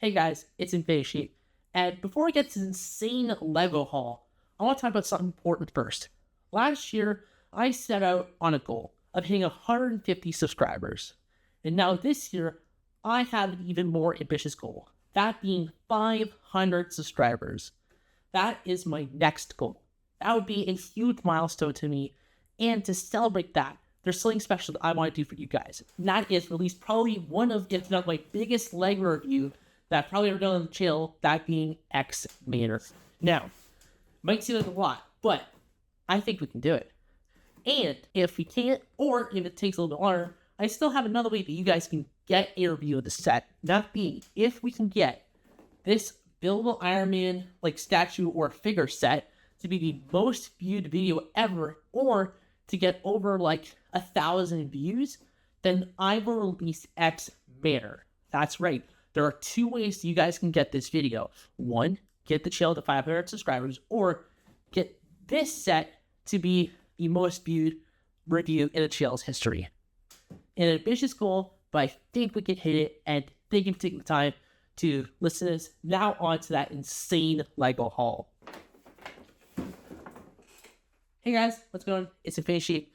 Hey guys, it's Infinity Sheep, and before we get to this insane LEGO haul, I want to talk about something important first. Last year, I set out on a goal of hitting 150 subscribers, and now this year, I have an even more ambitious goal, that being 500 subscribers. That is my next goal. That would be a huge milestone to me, and to celebrate that, there's something special that I want to do for you guys. And that is release probably one of, if not my biggest LEGO review that I've probably ever done on the channel, that being X Manor. Now, might seem like a lot, but I think we can do it. And if we can't, or if it takes a little bit longer, I still have another way that you guys can get a review of the set. That being, if we can get this buildable Iron Man statue or figure set to be the most viewed video ever, or to get over 1,000 views, then I will release X Manor. That's right. There are two ways you guys can get this video. One, get the channel to 500 subscribers, or get this set to be the most viewed review in the channel's history. An ambitious goal, but I think we can hit it, and thank you for taking the time to listen to this. Now on to that insane LEGO haul. Hey guys, what's going on? It's Infinity Sheep.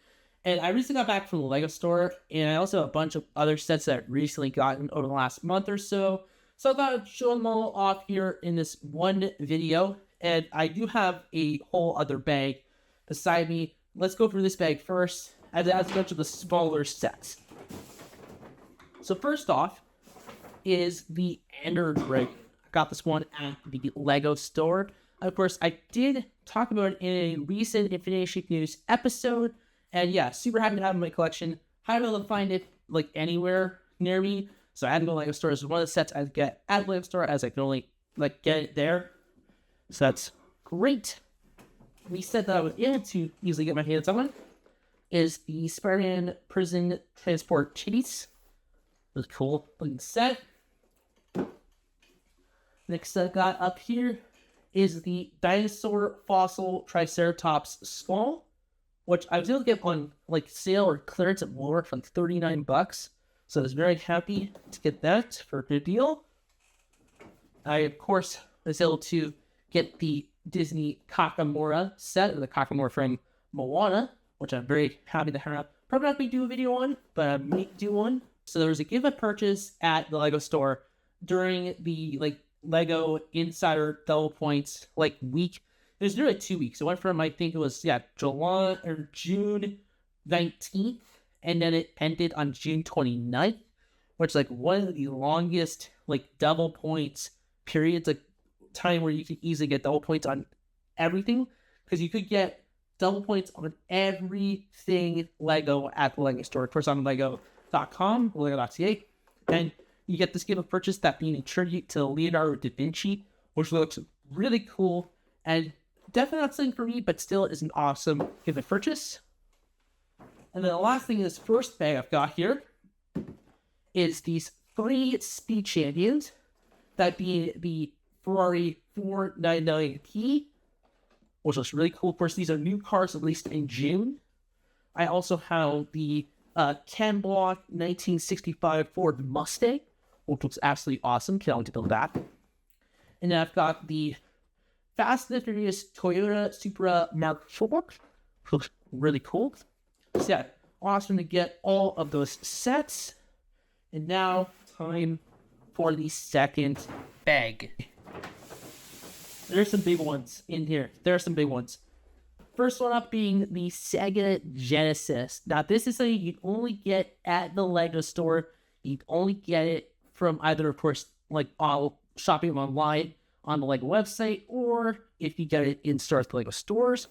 And I recently got back from the LEGO store, and I also have a bunch of other sets that I've recently gotten over the last month or so. So I thought I'd show them all off here in this one video. And I do have a whole other bag beside me. Let's go through this bag first, as it has a bunch of the smaller sets. So first off is the Ender Dragon. I got this one at the LEGO store. Of course, I did talk about it in a recent Infinity Sheep News episode. And yeah, super happy to have it in my collection. Haven't been able to find it anywhere near me, so I had to go to LEGO store. This is one of the sets I get at LEGO store, as I can only get it there. So that's great. The set that I was able to easily get my hands on is the Spider-Man Prison Transport Chase. Really cool looking set. Next I got up here is the Dinosaur Fossil Triceratops Skull, which I was able to get on sale or clearance at Walmart for $39. So I was very happy to get that for a good deal. I, of course, was able to get the Disney Kakamora set, or the Kakamora from Moana, which I'm very happy to have. Probably not going to do a video on, but I may do one. So there was a give-up purchase at the LEGO store during the LEGO Insider Double Points week. It was nearly 2 weeks. It went from, I think it was, July or June 19th, and then it ended on June 29th, which is one of the longest double points periods, time where you could easily get double points on everything, because you could get double points on everything LEGO at the LEGO store. Of course, on Lego.com, Lego.ca, and you get this gift of purchase, that being a tribute to Leonardo da Vinci, which looks really cool, and definitely not something for me, but still is an awesome gift of purchase. And then the last thing in this first bag I've got here is these 3 speed champions, that being the Ferrari 499P, which looks really cool. Of course, these are new cars released in June. I also have the Ken Block 1965 Ford Mustang, which looks absolutely awesome. Can't wait to build that. And then I've got the Fast and Furious Toyota Supra Mark IV. Looks really cool. So yeah, awesome to get all of those sets. And now, time for the second bag. There's some big ones in here. There are some big ones. First one up being the Sega Genesis. Now, this is something you only get at the LEGO store. You only get it from either, of course, shopping online on the LEGO website, or if you get it in stores at the LEGO stores.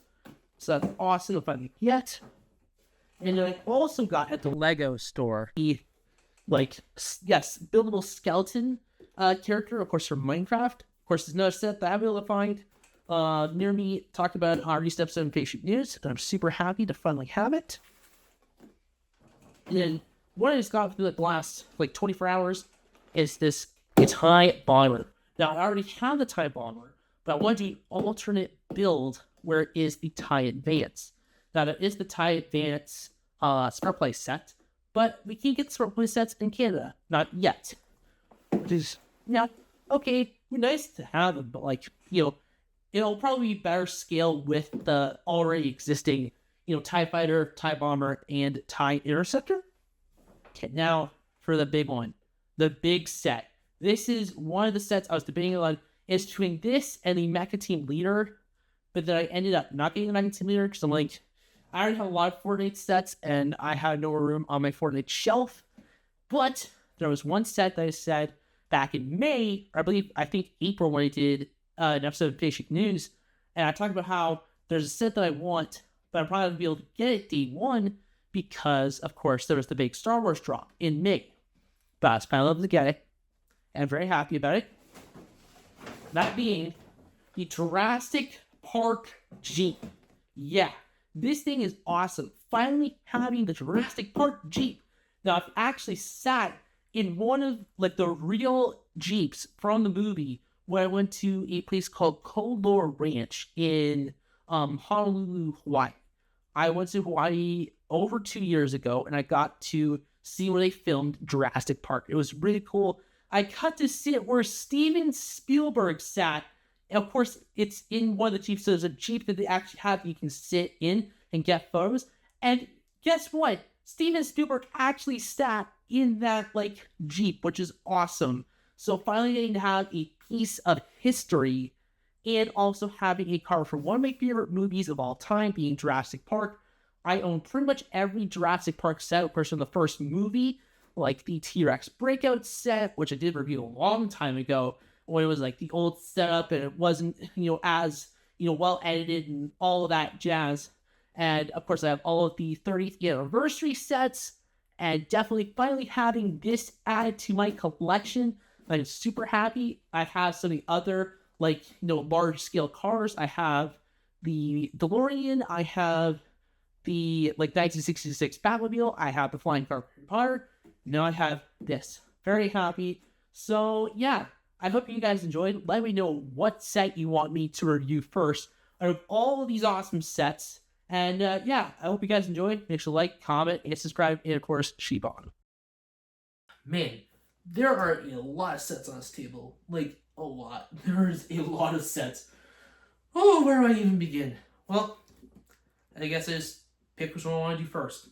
So that's awesome if I can get. And then I also got at the LEGO store the, buildable skeleton character, of course, from Minecraft. Of course, there's another set that I haven't been able to find near me. Talked about on recent episode of Infinity Sheep News, and I'm super happy to finally have it. And then what I just got through the last 24 hours is this TIE Bomber. Now, I already have the TIE Bomber, but I want the alternate build where it is the TIE Advance. Now, that is the TIE Advance Smart Play set, but we can't get Smart Play sets in Canada. Not yet. Which is, okay, nice to have them, but like, it'll probably be better scale with the already existing, TIE Fighter, TIE Bomber, and TIE Interceptor. Okay, now for the big one, the big set. This is one of the sets I was debating a lot. It's between this and the Mecha Team Leader, but then I ended up not getting the Mecha Team Leader because I'm like, I already have a lot of Fortnite sets and I had no room on my Fortnite shelf. But there was one set that I said back in May, or I think April, when I did an episode of Basic News, and I talked about how there's a set that I want, but I'm probably going to be able to get it day one because, of course, there was the big Star Wars drop in May. But I was kind of able to get it, and I'm very happy about it. That being the Jurassic Park Jeep. Yeah, this thing is awesome. Finally having the Jurassic Park Jeep. Now, I've actually sat in one of like the real Jeeps from the movie when I went to a place called Kodor Ranch in Honolulu, Hawaii. I went to Hawaii over 2 years ago and I got to see where they filmed Jurassic Park. It was really cool. I got to sit where Steven Spielberg sat. And of course, it's in one of the Jeeps. So there's a Jeep that they actually have you can sit in and get photos. And guess what? Steven Spielberg actually sat in that like Jeep, which is awesome. So finally getting to have a piece of history and also having a car for one of my favorite movies of all time, being Jurassic Park. I own pretty much every Jurassic Park set, of course, from the first movie, like the T-Rex Breakout set, which I did review a long time ago, when it was like the old setup and it wasn't, as, well edited and all of that jazz. And of course, I have all of the 30th anniversary sets, and definitely finally having this added to my collection. I'm super happy. I have some of the other, like, large scale cars. I have the DeLorean. I have the, 1966 Batmobile. I have the Flying Car Potter. Now I have this. Very happy. So, yeah, I hope you guys enjoyed. Let me know what set you want me to review first out of all of these awesome sets. And yeah, I hope you guys enjoyed. Make sure to like, comment, and subscribe, and of course, sheep on. Man, there are a lot of sets on this table. Like, a lot. There's a lot of sets. Oh, where do I even begin? Well, I guess I just pick which one I want to do first.